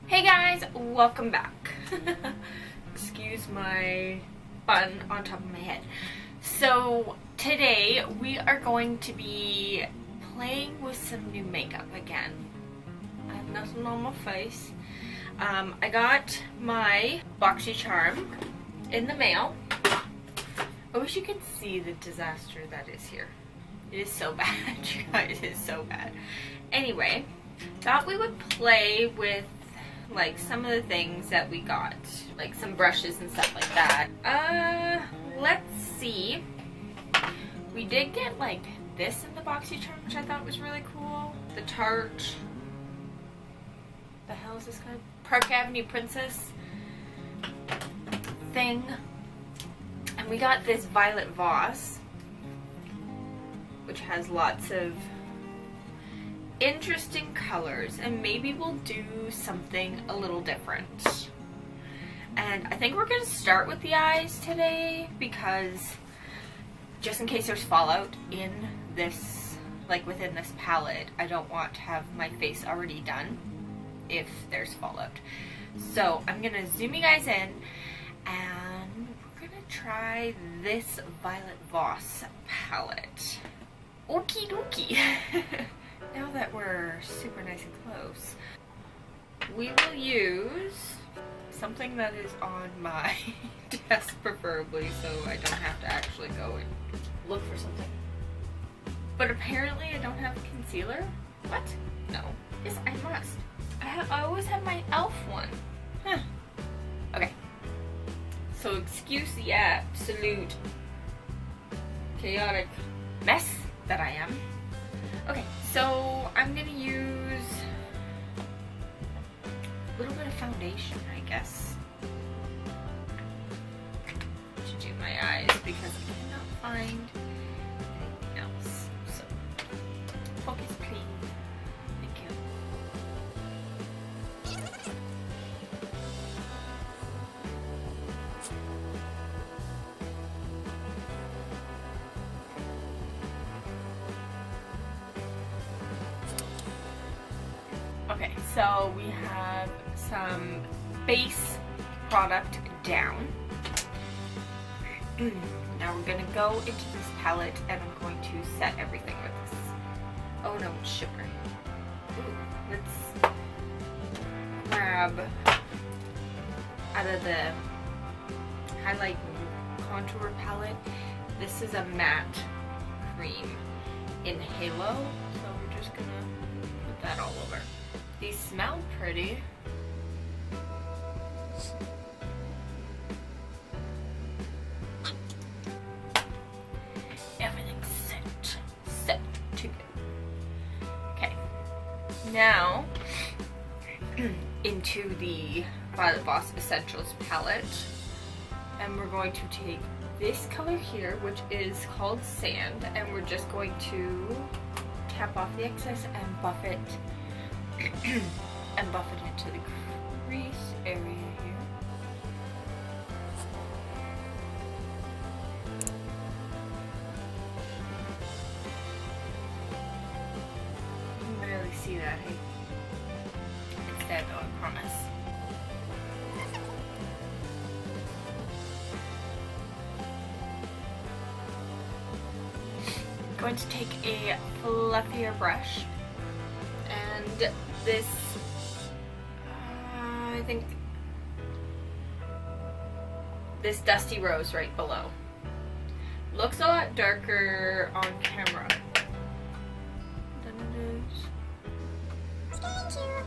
Hey guys, welcome back. Excuse my bun on top of my head. So today we are going to be playing with some new makeup again. I have nothing on my face. I got my BoxyCharm in the mail. I wish you could see the disaster that is here. It is so bad, you guys, it is so bad. Anyway, thought we would play with like some of the things that we got, like some brushes and stuff like that. Let's see. We did get like this in the BoxyCharm, which I thought was really cool. The Tarte, the hell is this called? Park Avenue Princess thing. And we got this Violet Voss, which has lots of interesting colors, and maybe we'll do something a little different. And I think we're going to start with the eyes today, because just in case there's fallout in this, like within this palette, I don't want to have my face already done if there's fallout. So I'm going to zoom you guys in, and we're going to try this Violet Voss palette. Okie dokie. Now that we're super nice and close, we will use something that is on my desk preferably, so I don't have to actually go and look for something. But apparently I don't have concealer? What? No. Yes, I must. I always have my e.l.f. one. Huh. Okay. So excuse the absolute chaotic mess that I am. Okay, so I'm gonna use a little bit of foundation, I guess, to do my eyes, because I cannot find anything else. So, focus please. Thank you. Okay, so we have some base product down. Now we're gonna go into this palette, and I'm going to set everything with this. Oh no, it's sugar. Ooh, let's grab out of the highlight contour palette. This is a matte cream in Halo, so we're just gonna put that all over. These smell pretty. Everything's set to go. Okay, now into the Violet Voss Essentials palette, and we're going to take this color here, which is called Sand, and we're just going to tap off the excess and buff it and buff it into the crease area here. You can barely see that, hey? It's there though, I promise. I'm going to take a fluffier brush, and this, I think, this Dusty Rose right below. Looks a lot darker on camera than it is. Thank you.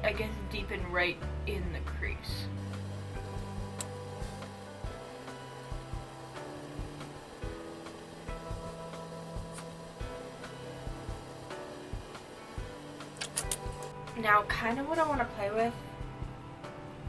I guess deepen right in the crease. Now, kind of what I want to play with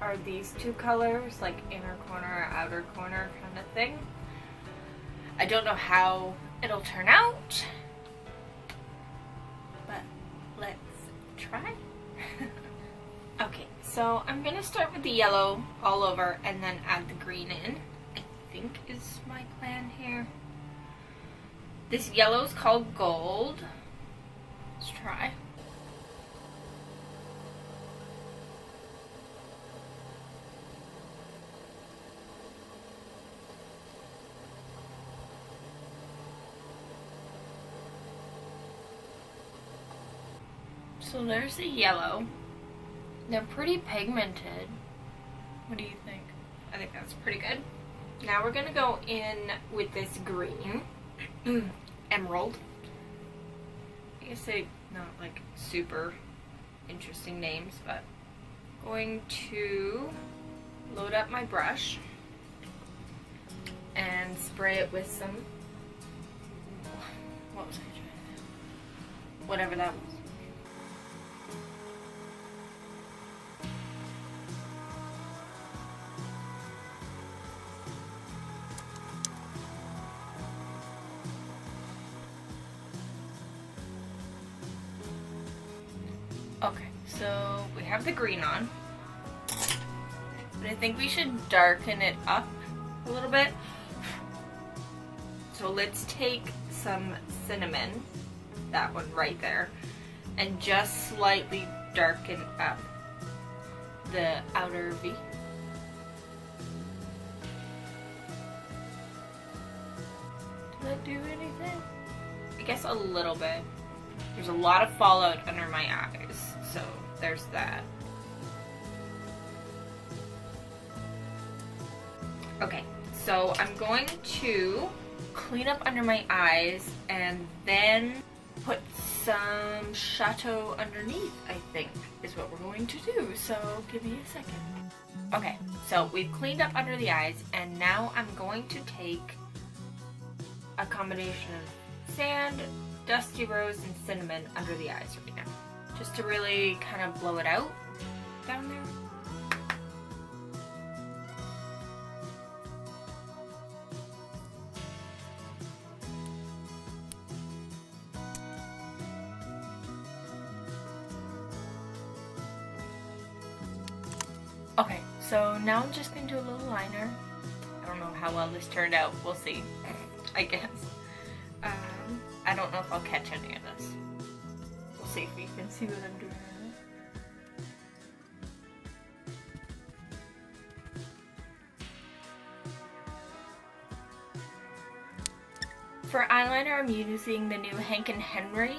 are these two colors, like inner corner, outer corner kind of thing. I don't know how it'll turn out, but let's try. Okay, so I'm going to start with the yellow all over and then add the green in, I think is my plan here. This yellow is called Gold. Let's try. So there's the yellow. They're pretty pigmented. What do you think? I think that's pretty good. Now we're gonna go in with this green. Emerald. I guess they not like super interesting names, but going to load up my brush and spray it with some, what was I trying? Whatever that was. Okay, so we have the green on, but I think we should darken it up a little bit. So let's take some cinnamon, that one right there, and just slightly darken up the outer V. Did that do anything? I guess a little bit. There's a lot of fallout under my eyes, so there's that. Okay, so I'm going to clean up under my eyes and then put some Chateau underneath, I think, is what we're going to do. So give me a second. Okay, so we've cleaned up under the eyes, and now I'm going to take a combination of sand, dusty rose, and cinnamon under the eyes right now, just to really kind of blow it out down there. Okay, so now I'm just going to do a little liner. I don't know how well this turned out. We'll see, I guess. I don't know if I'll catch any of this. We'll see if you can see what I'm doing. For eyeliner, I'm using the new Hank & Henry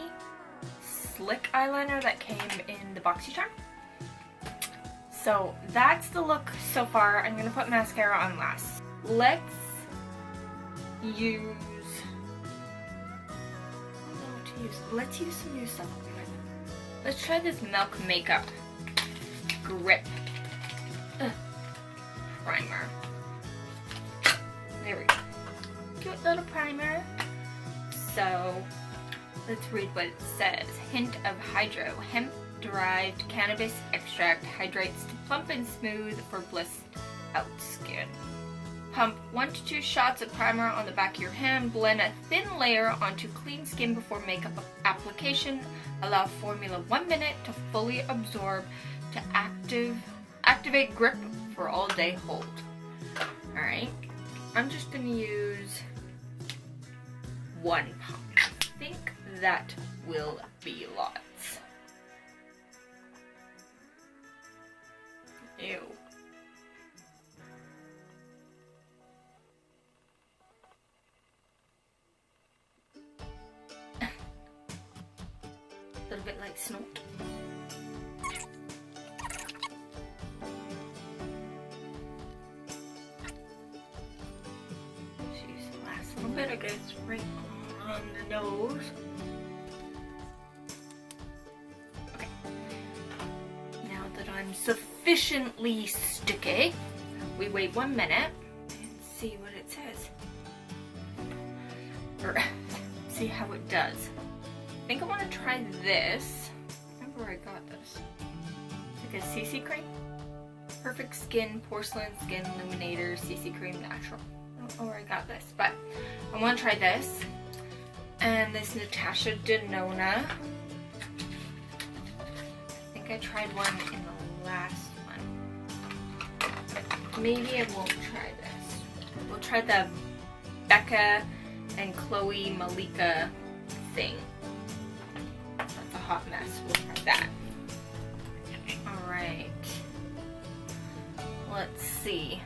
Slick eyeliner that came in the BoxyCharm. So that's the look so far. I'm going to put mascara on last. Let's use... Let's use some new stuff. Let's try this Milk Makeup Grip Primer. There we go. Cute little primer. So let's read what it says. Hint of hydro. Hemp-derived cannabis extract hydrates to plump and smooth for blissed out skin. Pump 1 to 2 shots of primer on the back of your hand. Blend a thin layer onto clean skin before makeup application. Allow formula 1 minute to fully absorb to activate grip for all day hold. Alright, I'm just going to use 1 pump. I think that will be lots. Ew. A little bit like snort. Jeez, the last little bit, I guess, right on the nose. Okay. Now that I'm sufficiently sticky, we wait 1 minute and see what it says. Or see how it does. I think I want to try this. I remember where I got this. It's like a CC cream. Perfect Skin Porcelain Skin Illuminator CC Cream Natural. I don't know where I got this, but I want to try this. And this Natasha Denona. I think I tried one in the last one. Maybe I won't try this. We'll try the Becca and Chloe Malika thing. That's a hot mess. We'll try that. Alright. Let's see.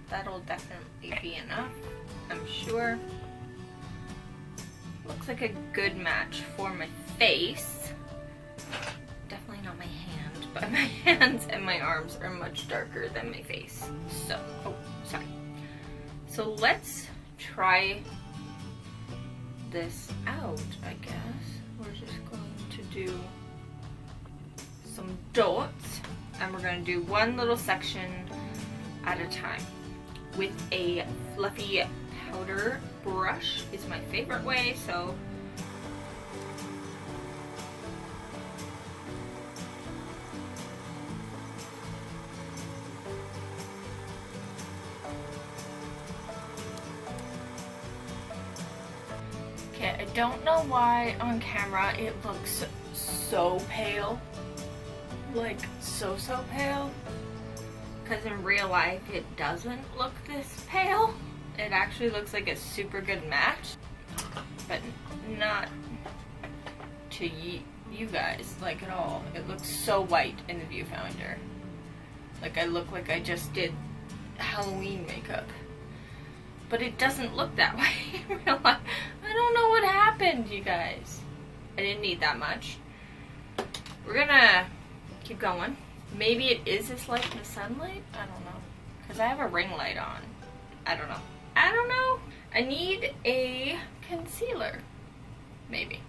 That'll definitely be enough, I'm sure. Looks looks like a good match for my face. Definitely not my hand, but my hands and my arms are much darker than my face. So, oh, sorry. So let's try this out, I guess. We're just going to do some dots, and we're going to do one little section at a time with a fluffy powder brush. Is my favorite way, so okay, I don't know why on camera it looks so pale, like so pale, because in real life it doesn't look this pale. It actually looks like a super good match, but not to you guys, like, at all. It looks so white in the viewfinder. Like I look like I just did Halloween makeup. But it doesn't look that way in real life. I don't know what happened, you guys. I didn't need that much. We're gonna keep going. Maybe it is this light in the sunlight? I don't know. Because I have a ring light on. I don't know. I don't know. I need a concealer. Maybe.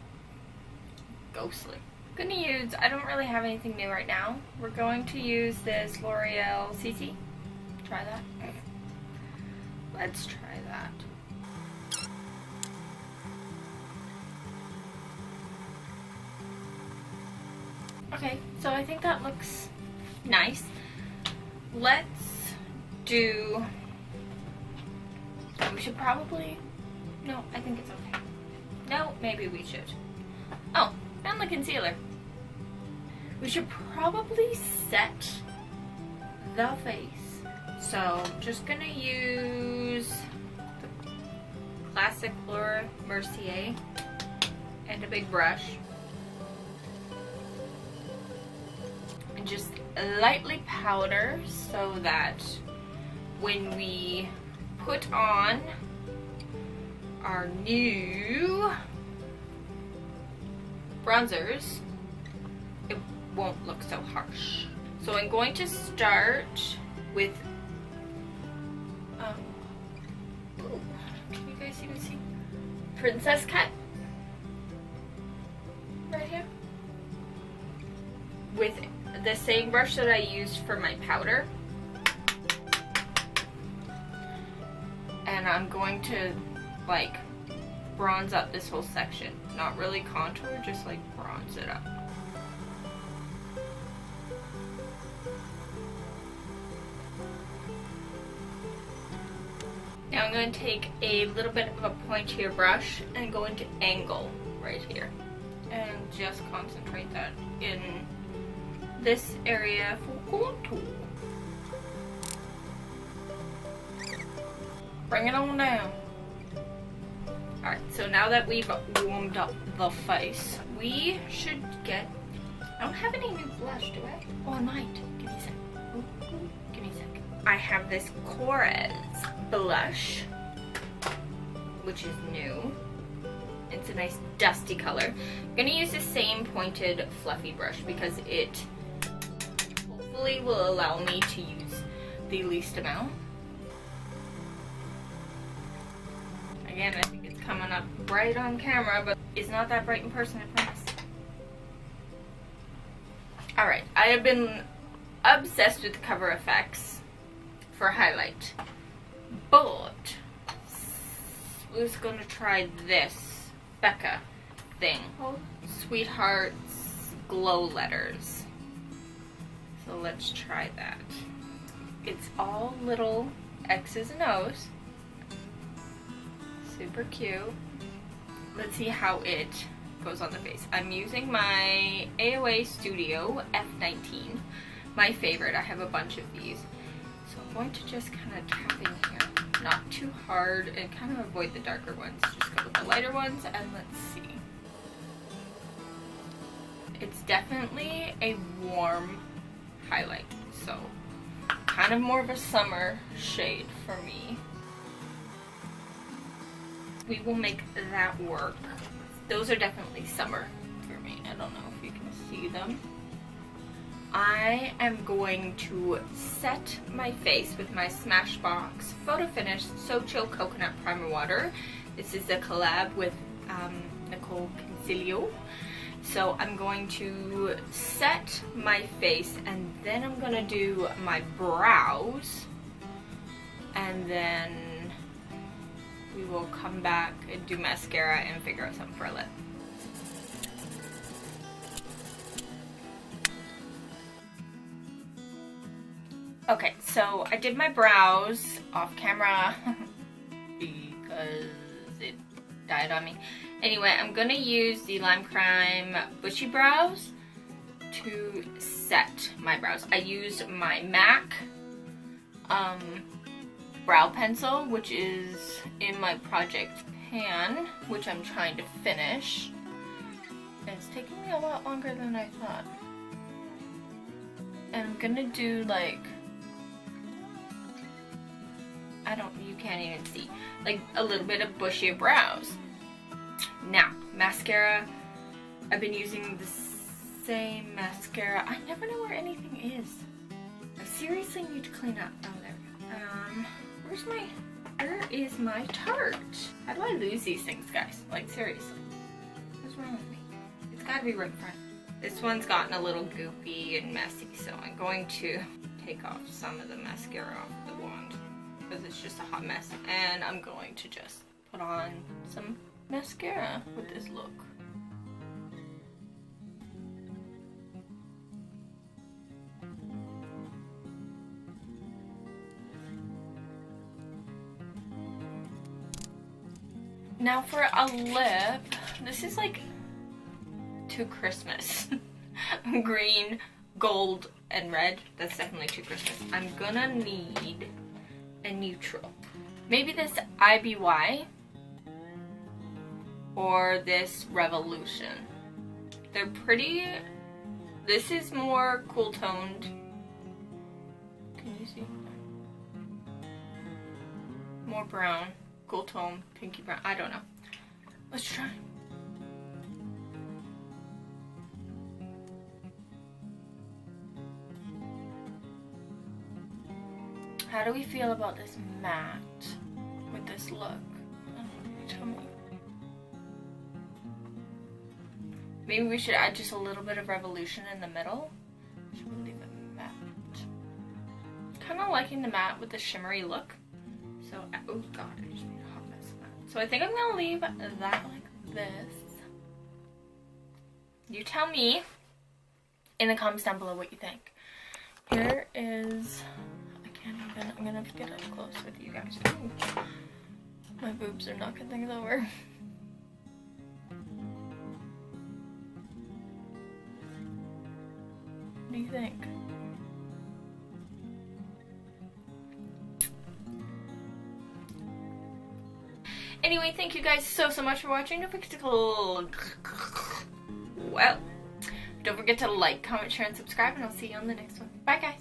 Ghostly. I'm gonna use, I don't really have anything new right now. We're going to use this L'Oreal CC. Try that. Let's try that. Okay, so I think that looks nice. Let's do, we should probably, no, I think it's okay. No, maybe we should. Oh, and the concealer. We should probably set the face. So I'm just gonna use the classic Laura Mercier and a big brush. And just lightly powder so that when we put on our new bronzers, it won't look so harsh. So I'm going to start with ooh, can you guys even see? Princess cut right here with the same brush that I used for my powder, and I'm going to like bronze up this whole section. Not really contour, just like bronze it up. Now I'm going to take a little bit of a pointier brush and go into angle right here and just concentrate that in this area for contour. Bring it on down. Alright, so now that we've warmed up the face, we should get, I don't have any new blush, do I? Oh, I might. Give me a sec. Ooh, give me a sec. I have this Korres blush, which is new. It's a nice dusty color. I'm gonna use the same pointed fluffy brush because it hopefully will allow me to use the least amount. Again, I think it's coming up bright on camera, but it's not that bright in person, I promise. Alright, I have been obsessed with cover effects for highlight, but I was gonna try this Becca thing. Sweetheart's Glow Letters. So let's try that. It's all little X's and O's. Super cute. Let's see how it goes on the face. I'm using my AOA Studio F19. My favorite. I have a bunch of these. So I'm going to just kind of tap in here. Not too hard and kind of avoid the darker ones. Just go with the lighter ones and let's see. It's definitely a warm highlight. So kind of more of a summer shade for me. We will make that work those are definitely summer for me. I don't know if you can see them. I am going to set my face with my Smashbox Photo Finish So Chill Coconut Primer Water. This is a collab with Nicole Concilio. So I'm going to set my face, and then I'm going to do my brows, and then we will come back and do mascara and figure out something for a lip. Okay, so I did my brows off camera because it died on me. Anyway, I'm gonna use the Lime Crime Bushy Brows to set my brows. I used my MAC brow pencil, which is in my project pan, which I'm trying to finish. And it's taking me a lot longer than I thought. And I'm gonna do like, you can't even see, like a little bit of bushy brows. Now, mascara, I've been using the same mascara. I never know where anything is. I seriously need to clean up. Oh, there we go. Where is my Tarte? How do I lose these things, guys? Like, seriously. What's wrong with me? It's gotta be right in front. This one's gotten a little goopy and messy, so I'm going to take off some of the mascara off the wand, because it's just a hot mess. And I'm going to just put on some mascara with this look. Now for a lip, this is like too Christmas. Green, gold, and red. That's definitely too Christmas. I'm gonna need a neutral. Maybe this IBY or this Revolution. They're pretty. This is more cool toned. Can you see? More brown. Cool tone, pinky brown. I don't know. Let's try. How do we feel about this matte with this look? Tell me. Maybe we should add just a little bit of Revolution in the middle. Should we leave it matte? Kind of liking the matte with the shimmery look. So, oh god, I just made a hot mess of that. So I think I'm gonna leave that like this. You tell me in the comments down below what you think. Here is, I'm gonna have to get up close with you guys. Ooh. My boobs are knocking things over. What do you think? Anyway, thank you guys so much for watching. Don't forget to don't forget to like, comment, share, and subscribe, and I'll see you on the next one. Bye, guys.